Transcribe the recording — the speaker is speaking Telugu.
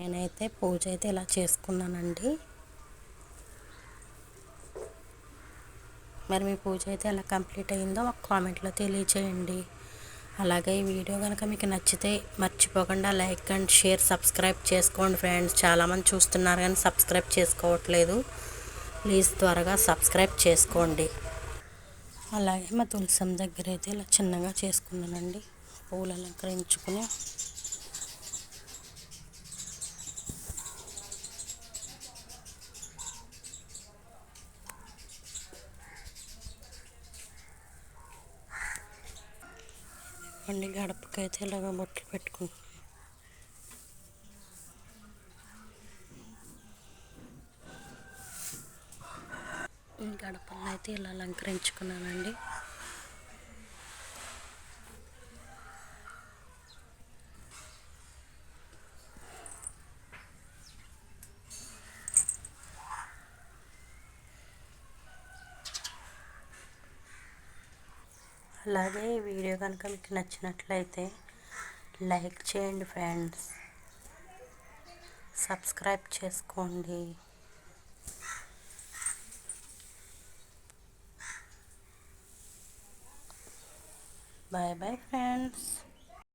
నేనైతే పూజ అయితే ఇలా చేసుకున్నానండి. మరి మీ పూజ అయితే ఎలా కంప్లీట్ అయిందో ఒక కామెంట్లో తెలియచేయండి. అలాగే ఈ వీడియో కనుక మీకు నచ్చితే మర్చిపోకుండా లైక్ అండ్ షేర్ సబ్స్క్రైబ్ చేసుకోండి ఫ్రెండ్స్. చాలామంది చూస్తున్నారు కానీ సబ్స్క్రైబ్ చేసుకోవట్లేదు. ప్లీజ్ త్వరగా సబ్స్క్రైబ్ చేసుకోండి. అలాగే మా తులసం దగ్గర అయితే ఇలా చిన్నగా చేసుకున్నానండి. పూలు అలంకరించుకుని గడపకైతే ఇలాగ బొట్లు పెట్టుకుంటున్నాను. ఈ గడపలను అయితే ఇలా అలంకరించుకున్నానండి. అలాగే ఈ వీడియో కనుక మీకు నచ్చినట్లయితే లైక్ చేయండి ఫ్రెండ్స్, సబ్స్క్రైబ్ చేసుకోండి. Bye bye friends.